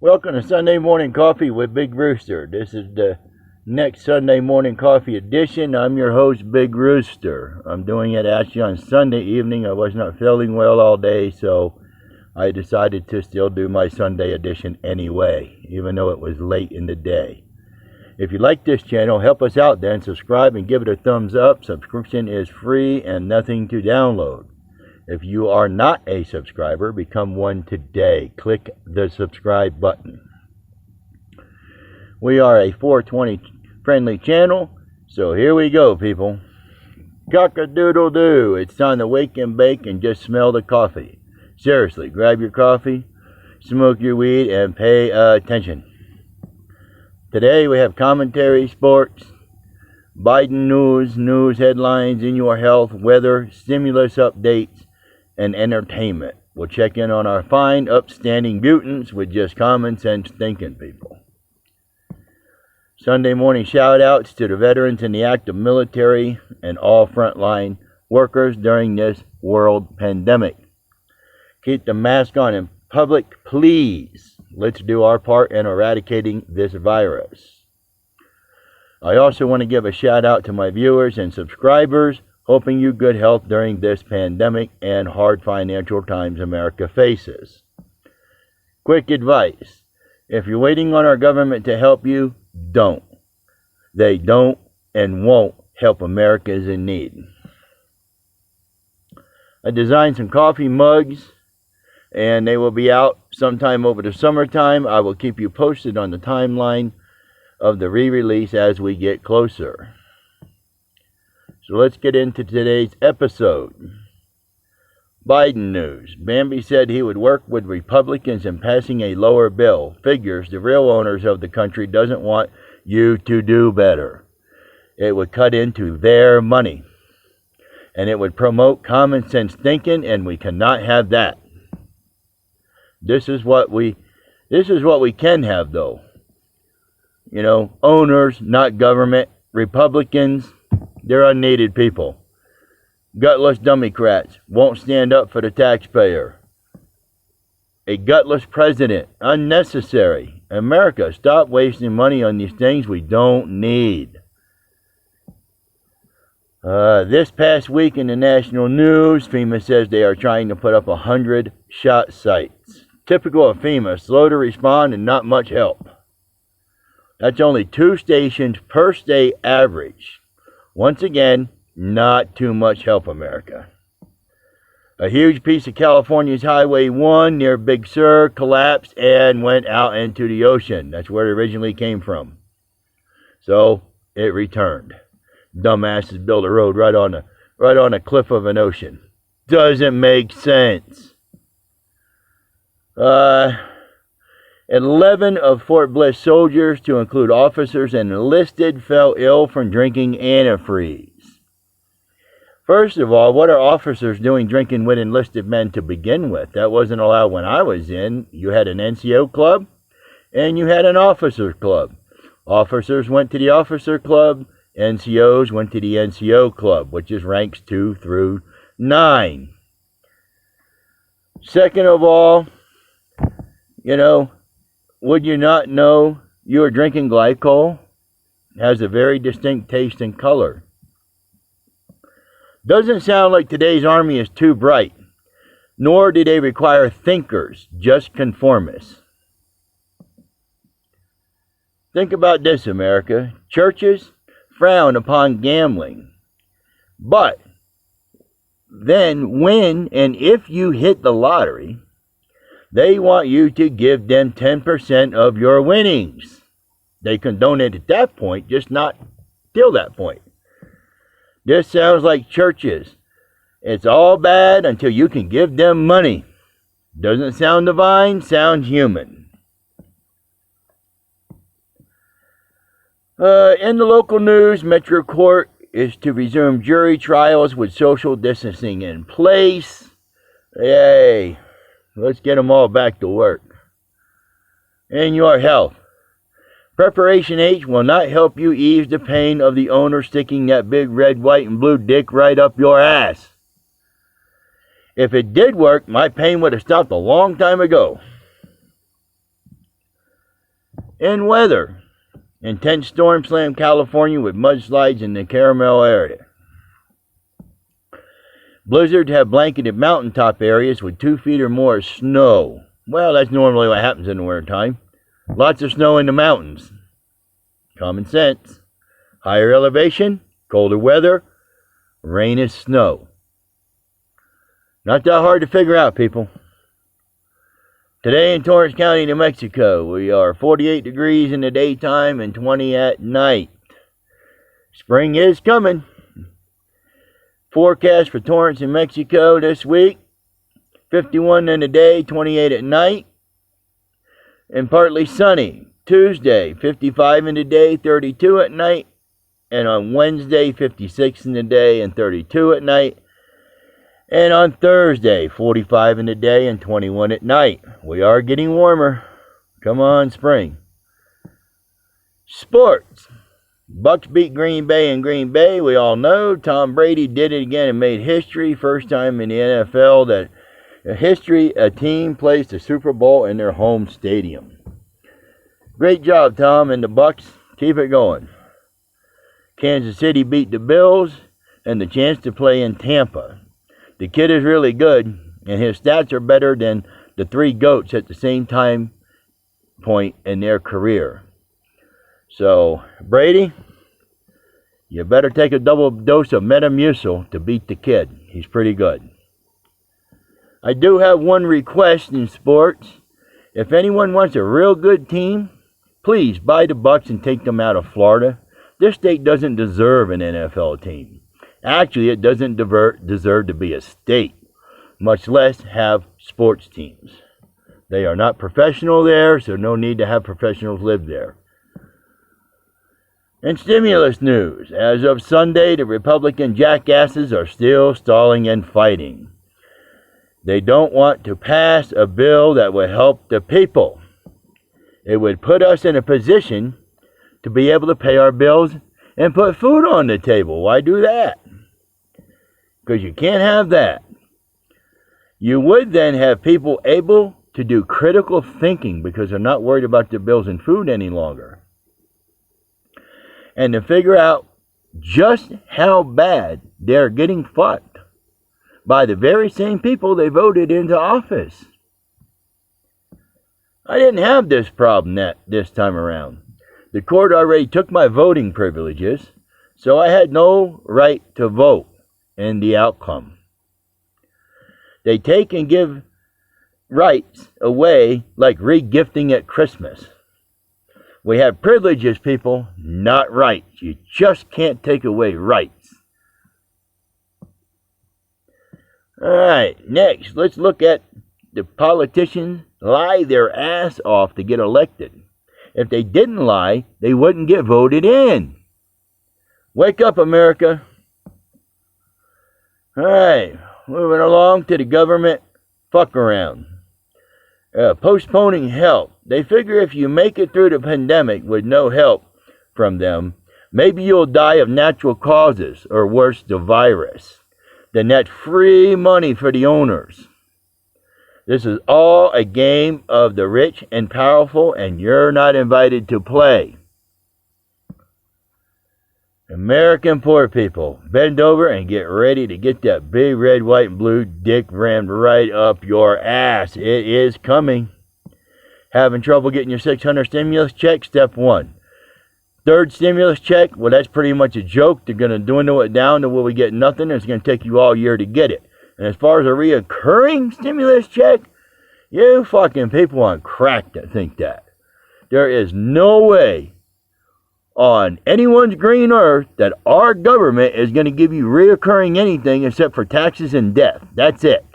Welcome to Sunday Morning Coffee with Big Rooster. This is the next Sunday Morning Coffee edition. I'm your host, Big Rooster. I'm doing it actually on Sunday evening. I was not feeling well all day, so I decided to still do my Sunday edition anyway, even though it was late in the day. If you like this channel, help us out then. Subscribe and give it a thumbs up. Subscription is free and nothing to download. If you are not a subscriber, become one today. Click the subscribe button. We are a 420 friendly channel, so here we go, people. Cock-a-doodle-doo. It's time to wake and bake and just smell the coffee. Seriously, grab your coffee, smoke your weed, and pay attention. Today we have commentary, sports, Biden news headlines, in your health, weather, stimulus updates, and entertainment. We'll check in on our fine, upstanding mutants with just common sense thinking people. Sunday morning shout outs to the veterans in the active military and all frontline workers during this world pandemic. Keep the mask on in public, please. Let's do our part in eradicating this virus. I also want to give a shout out to my viewers and subscribers, hoping you good health during this pandemic and hard financial times America faces. Quick advice: if you're waiting on our government to help you, don't. They don't and won't help Americans in need. I designed some coffee mugs, and they will be out sometime over the summertime. I will keep you posted on the timeline of the re-release as we get closer. So let's get into today's episode. Biden news. Bambi said he would work with Republicans in passing a lower bill. Figures the real owners of the country doesn't want you to do better. It would cut into their money. And it would promote common sense thinking, and we cannot have that. This is what we can have, though. You know, owners, not government. Republicans, they're unneeded people. Gutless Democrats won't stand up for the taxpayer. A gutless president, unnecessary. America, stop wasting money on these things we don't need. This past week in the national news, FEMA says they are trying to put up 100 shot sites. Typical of FEMA, slow to respond and not much help. That's only 2 stations per state average. Once again, not too much help, America. A huge piece of California's Highway 1 near Big Sur collapsed and went out into the ocean. That's where it originally came from. So it returned. Dumbasses built a road right on a cliff of an ocean. Doesn't make sense. 11 of Fort Bliss soldiers, to include officers and enlisted, fell ill from drinking antifreeze. First of all, what are officers doing drinking with enlisted men to begin with? That wasn't allowed when I was in. You had an NCO club and you had an officer club. Officers went to the officer club. NCOs went to the NCO club, which is ranks 2 through 9. Second of all, you know, would you not know you are drinking glycol? It has a very distinct taste and color. Doesn't sound like today's army is too bright, nor do they require thinkers, just conformists. Think about this, America. Churches frown upon gambling, but then when and if you hit the lottery, they want you to give them 10% of your winnings. They condone it at that point, just not till that point. This sounds like churches. It's all bad until you can give them money. Doesn't sound divine, sounds human. In the local news, Metro Court is to resume jury trials with social distancing in place. Yay. Let's get them all back to work. In your health. Preparation H will not help you ease the pain of the owner sticking that big red, white, and blue dick right up your ass. If it did work, my pain would have stopped a long time ago. In weather, intense storm slammed California with mudslides in the Caramel area. Blizzards have blanketed mountaintop areas with 2 feet or more of snow. Well, that's normally what happens in the wintertime. Lots of snow in the mountains. Common sense. Higher elevation, colder weather, rain is snow. Not that hard to figure out, people. Today in Torrance County, New Mexico, we are 48 degrees in the daytime and 20 at night. Spring is coming. Forecast for Torrance, New Mexico this week, 51 in the day, 28 at night, and partly sunny. Tuesday, 55 in the day, 32 at night, and on Wednesday, 56 in the day and 32 at night, and on Thursday, 45 in the day and 21 at night. We are getting warmer. Come on, spring. Sports. Bucks beat Green Bay in Green Bay. We all know Tom Brady did it again and made history. First time in the NFL that a team plays the Super Bowl in their home stadium. Great job, Tom and the Bucks. Keep it going. Kansas City beat the Bills and the chance to play in Tampa. The kid is really good, and his stats are better than the 3 GOATs at the same time point in their career. So, Brady, you better take a double dose of Metamucil to beat the kid. He's pretty good. I do have one request in sports. If anyone wants a real good team, please buy the Bucks and take them out of Florida. This state doesn't deserve an NFL team. Actually, it doesn't deserve to be a state, much less have sports teams. They are not professional there, so no need to have professionals live there. In stimulus news, as of Sunday, the Republican jackasses are still stalling and fighting. They don't want to pass a bill that would help the people. It would put us in a position to be able to pay our bills and put food on the table. Why do that? Because you can't have that. You would then have people able to do critical thinking because they're not worried about their bills and food any longer. And to figure out just how bad they're getting fucked by the very same people they voted into office. I didn't have this problem this time around. The court already took my voting privileges, so I had no right to vote in the outcome. They take and give rights away like regifting at Christmas. We have privileges, people, not rights. You just can't take away rights. All right, next, let's look at the politicians lie their ass off to get elected. If they didn't lie, they wouldn't get voted in. Wake up, America. All right, moving along to the government fuck around. Postponing help. They figure if you make it through the pandemic with no help from them, maybe you'll die of natural causes, or worse, the virus. Then that's free money for the owners. This is all a game of the rich and powerful, and you're not invited to play. American poor people, bend over and get ready to get that big red, white, and blue dick rammed right up your ass. It is coming. Having trouble getting your 600 stimulus check? Step 1. Third stimulus check? Well, that's pretty much a joke. They're going to dwindle it down to where we get nothing. It's going to take you all year to get it. And as far as a reoccurring stimulus check, you fucking people on crack that think that. There is no way on anyone's green earth that our government is going to give you reoccurring anything except for taxes and death. That's it.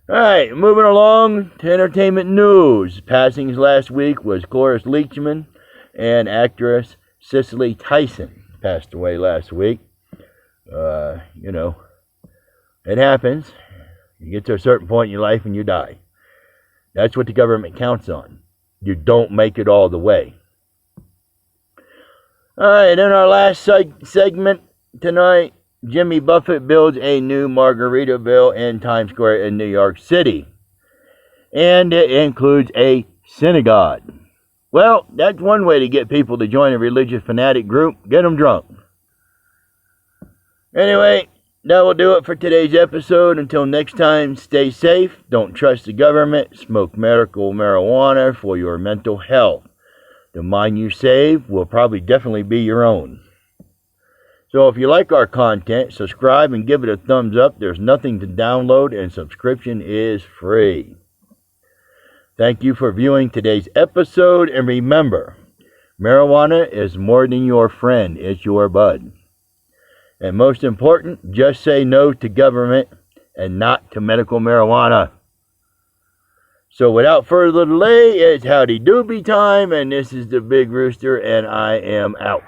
Alright, moving along to entertainment news. Passings last week was Cloris Leachman and actress Cicely Tyson passed away last week. It happens. You get to a certain point in your life and you die. That's what the government counts on. You don't make it all the way. Alright, in our last segment tonight, Jimmy Buffett builds a new Margaritaville in Times Square in New York City. And it includes a synagogue. Well, that's one way to get people to join a religious fanatic group. Get them drunk. Anyway, that will do it for today's episode. Until next time, stay safe. Don't trust the government. Smoke medical marijuana for your mental health. The mind you save will probably definitely be your own. So if you like our content, subscribe and give it a thumbs up. There's nothing to download and subscription is free. Thank you for viewing today's episode, and remember, marijuana is more than your friend, it's your bud. And most important, just say no to government and not to medical marijuana. So without further delay, it's howdy doobie time, and this is the Big Rooster, and I am out.